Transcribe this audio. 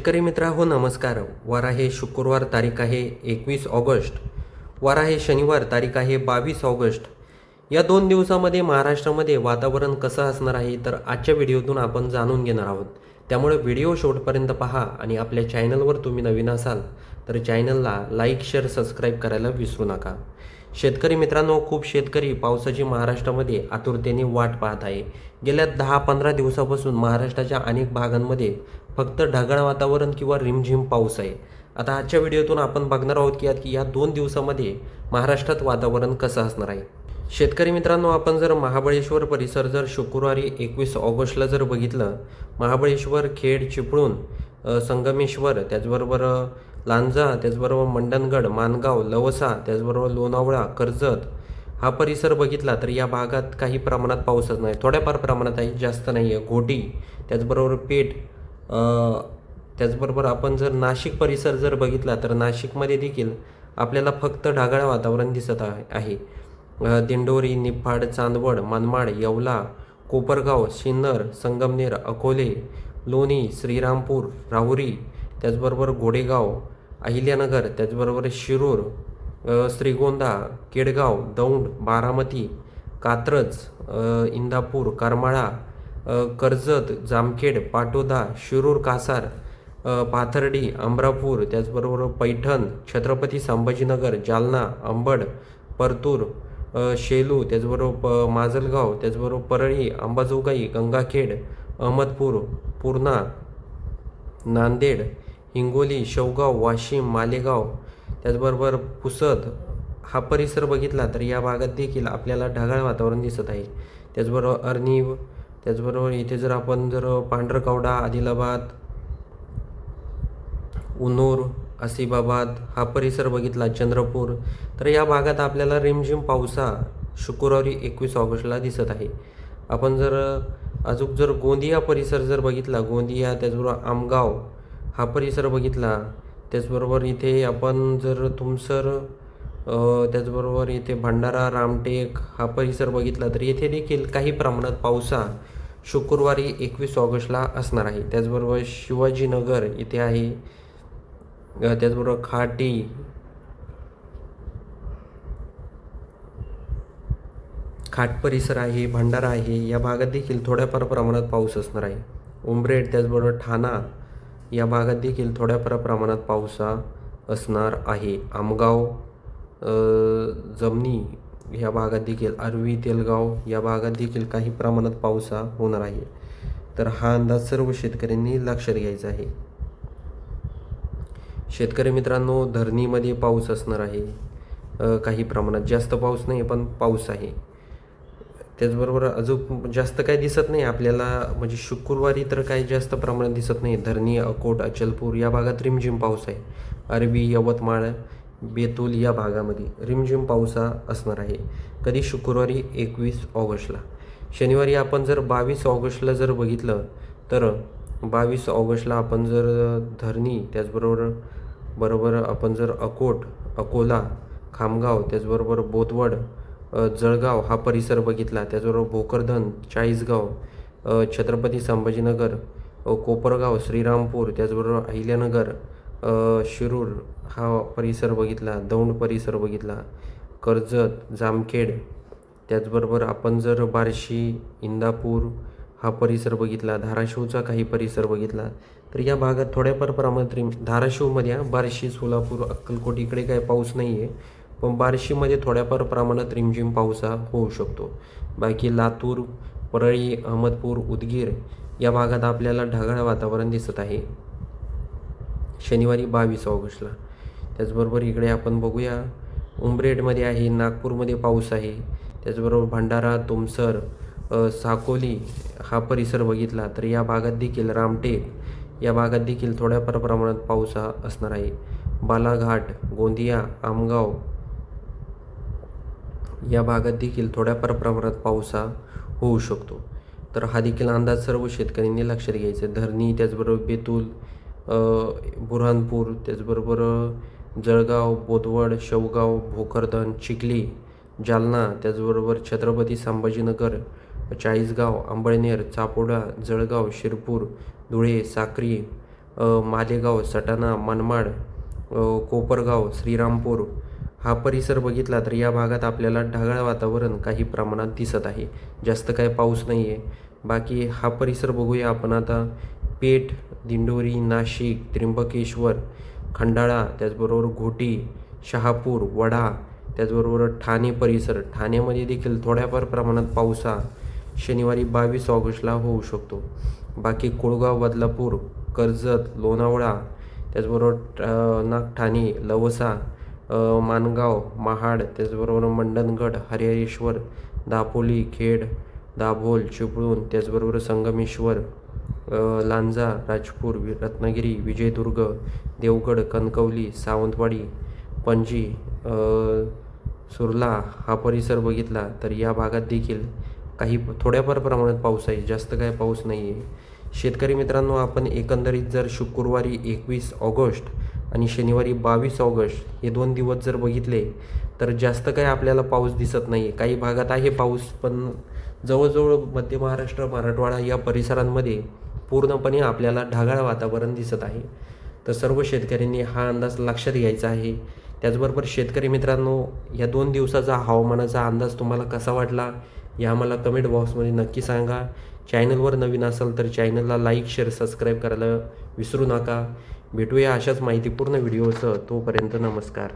शेतकरी मित्रांनो नमस्कार. वार आहे शुक्रवार, तारीख आहे 21 ऑगस्ट. वार आहे शनिवार, तारीख आहे 22 ऑगस्ट. या 2 दिवसामध्ये महाराष्ट्रामध्ये वातावरण कसं असणार आहे तर आजच्या व्हिडिओतून आपण जाणून घेणार आहोत. त्यामुळे व्हिडिओ शेवटपर्यंत पहा आणि आपल्या चॅनलवर तुम्ही नवीन असाल तर चॅनलला लाईक, शेअर, सबस्क्राईब करायला विसरू नका. शेतकरी मित्रांनो, खूप शेतकरी पावसाची महाराष्ट्रामध्ये आतुरतेने वाट पाहत आहे. गेल्या 10-15 दिवसापासून महाराष्ट्राच्या अनेक भागांमध्ये फक्त ढगाळ वातावरण किंवा रिमझिम पाऊस आहे. आता आजच्या व्हिडिओतून आपण बघणार आहोत की या 2 दिवसामध्ये महाराष्ट्रात वातावरण कसं असणार आहे. शेतकरी मित्रांनो, आपण जर महाबळेश्वर परिसर जर शुक्रवारी 21 ऑगस्टला जर बघितलं, महाबळेश्वर, खेड, चिपळूण, संगमेश्वर, त्याचबरोबर लांजा, त्याचबरोबर मंडणगड, माणगाव, लवसा, त्याचबरोबर लोणावळा, कर्जत हा परिसर बघितला तर या भागात काही प्रमाणात पाऊसच नाही, थोड्याफार प्रमाणात आहे, जास्त नाही आहे. घोटी, त्याचबरोबर पेठ, त्याचबरोबर आपण जर नाशिक परिसर जर बघितला तर नाशिकमध्ये देखील आपल्याला फक्त ढगाळ वातावरण दिसत आहे. दिंडोरी, निफाड, चांदवड, मनमाड, येवला, कोपरगाव, सिन्नर, संगमनेर, अकोले, लोणी, श्रीरामपूर, राहुरी, त्याचबरोबर घोडेगाव, अहिल्यानगर, त्याचबरोबर शिरूर, श्रीगोंदा, केडगाव, दौंड, बारामती, कात्रज, इंदापूर, करमाळा, कर्जत, जामखेड, पाटोदा, शिरूर, कासार, पाथर्डी, अमरापूर, त्याचबरोबर पैठण, छत्रपती संभाजीनगर, जालना, अंबड, परतूर, शेलू, त्याचबरोबर माजलगाव, त्याचबरोबर परळी, अंबाजोगाई, गंगाखेड, अहमदपूर, पूर्णा, नांदेड, हिंगोली, शेवगाव, वाशिम, मालेगाव, त्याचबरोबर पुसद हा परिसर बघितला तर या भागात देखील आपल्याला ढगाळ वातावरण दिसत आहे. त्याचबरोबर अर्नीव, त्याचबरोबर इथे जर आपण जर पांढरकवडा, आदिलाबाद, उनूर, आसिफाबाद हा परिसर बघितला, चंद्रपूर, तर या भागात आपल्याला रिमझिम पावसा शुक्रवारी 21 ऑगस्टला दिसत आहे. आपण जर अजून जर गोंदिया परिसर जर बघितला, गोंदिया, त्याचबरोबर आमगाव हा परिसर बघितला, त्याचबरोबर इथे आपण जर तुमसर, त्याचबरोबर इथे भंडारा, रामटेक हा परिसर बघितला तर येथे देखील काही प्रमाणात पावसा शुक्रवारी 21 ऑगस्टला असणार आहे. त्याचबरोबर शिवाजीनगर इथे आहे, त्याचबरोबर खाट परिसर आहे, भंडारा आहे, या भागात देखील थोड्याफार प्रमाणात पाऊस असणार आहे. उमरेड, त्याचबरोबर ठाणा या भागात देखील थोड्याफार प्रमाणात पावसा असणार आहे. आमगाव, जमनी या भागात देखील, आर्वी, तेलगाव या भागात देखील काही प्रमाणात पावसा होणार आहे. तर हा अंदाज सर्व शेतकऱ्यांनी लक्षात घ्यायचा आहे. शेतकरी मित्रांनो, धरणीमध्ये पाऊस असणार आहे, काही प्रमाणात, जास्त पाऊस नाही पण पाऊस आहे. त्याचबरोबर अजून जास्त काही दिसत नाही आपल्याला, म्हणजे शुक्रवारी तर काही जास्त प्रमाणात दिसत नाही. धरणी, अकोट, अचलपूर या भागात रिमझिम पाऊस आहे. अरबी, यवतमाळ, बेतूल या भागामध्ये रिमझिम पावसा असणार आहे. कधी? शुक्रवारी 21 ऑगस्टला. शनिवारी आपण जर 22 ऑगस्टला जर बघितलं तर 22 ऑगस्टला आपण जर धरणी, त्याचबरोबर आपण जर अकोट, अकोला, खामगाव, त्याचबरोबर बोदवड, जळगाव हा परिसर बघितला, त्याचबरोबर भोकरदन, चाळीसगाव, छत्रपती संभाजीनगर, कोपरगाव, श्रीरामपूर, त्याचबरोबर अहिल्यानगर, शिरूर हा परिसर बघितला, दौंड परिसर बघितला, कर्जत, जामखेड, त्याचबरोबर आपण जर बार्शी, इंदापूर हा परिसर बघितला, धाराशिवचा काही परिसर बघितला तर या भागात थोड्याफार प्रमाणात धाराशिवमध्ये, बार्शी, सोलापूर, अक्कलकोट इकडे काही पाऊस नाही आहे, पण बार्शीमध्ये थोड्याफार प्रमाणात रिमझिम पावसा होऊ शकतो. बाकी लातूर, परळी, अहमदपूर, उदगीर या भागात आपल्याला ढगाळ वातावरण दिसत आहे शनिवारी 22 ऑगस्टला. त्याचबरोबर इकडे आपण बघूया, उमरेडमध्ये आहे, नागपूरमध्ये पाऊस आहे, त्याचबरोबर भंडारा, तुमसर, साकोली हा परिसर बघितला तर या भागात देखील, रामटेक या भागात देखील थोड्याफार प्रमाणात पाऊस असणार आहे. बालाघाट, गोंदिया, आमगाव या भागात देखील थोड्याफार प्रमाणात पावसा होऊ शकतो. तर हा देखील अंदाज सर्व शेतकऱ्यांनी लक्षात घ्यायचा. धरणी, त्याचबरोबर बेतूल, बुऱ्हाणपूर, त्याचबरोबर जळगाव, बोदवड, शेवगाव, भोकरदन, चिखली, जालना, त्याचबरोबर छत्रपती संभाजीनगर, चाळीसगाव, अंबळनेर, चापोडा, जळगाव, शिरपूर, धुळे, साक्री, मालेगाव, सटाणा, मनमाड, कोपरगाव, श्रीरामपूर हा परिसर बघितला तर या भागात आपल्याला ढगाळ वातावरण काही प्रमाणात दिसत आहे. जास्त काय पाऊस नाही आहे. बाकी हा परिसर बघूया आपण आता. पेठ, दिंडोरी, नाशिक, त्र्यंबकेश्वर, खंडाळा, त्याचबरोबर घोटी, शहापूर, वडा, त्याचबरोबर ठाणे परिसर. ठाण्यामध्ये देखील थोड्याफार प्रमाणात पाऊस हा शनिवारी 22 ऑगस्टला होऊ शकतो. बाकी कोळगाव, बदलापूर, कर्जत, लोणावळा, त्याचबरोबर नागठाणे, लवसा, माणगाव, महाड, त्याचबरोबर मंडणगड, हरिहरेश्वर, दापोली, खेड, दाभोळ, चिपळूण, त्याचबरोबर संगमेश्वर, लांजा, राजपूर, रत्नागिरी, विजयदुर्ग, देवगड, कणकवली, सावंतवाडी, पणजी, सुर्ला हा परिसर बघितला तर या भागात देखील काही थोड्याफार प्रमाणात पाऊस आहे. जास्त काय पाऊस नाही आहे. शेतकरी मित्रांनो, आपण एकंदरीत जर शुक्रवारी 21 ऑगस्ट आणि शनिवारी 22 ऑगस्ट हे 2 दिवस जर बघितले तर जास्त काय आपल्याला पाऊस दिसत नाही आहे. काही भागात आहे पाऊस, पण जवळजवळ मध्य महाराष्ट्र, मराठवाडा या परिसरांमध्ये पूर्णपणे आपल्याला ढगाळ वातावरण दिसत आहे. तर सर्व शेतकऱ्यांनी हा अंदाज लक्षात घ्यायचा आहे. त्याचबरोबर शेतकरी मित्रांनो, या 2 दिवसाचा हवामानाचा अंदाज तुम्हाला कसा वाटला हे आम्हाला कमेंट बॉक्समध्ये नक्की सांगा. चॅनलवर नवीन असाल तर चॅनलला लाईक, शेअर, सबस्क्राईब करायला विसरू नका. भेटूया अशाच माहितीपूर्ण व्हिडिओसह. तोपर्यंत नमस्कार.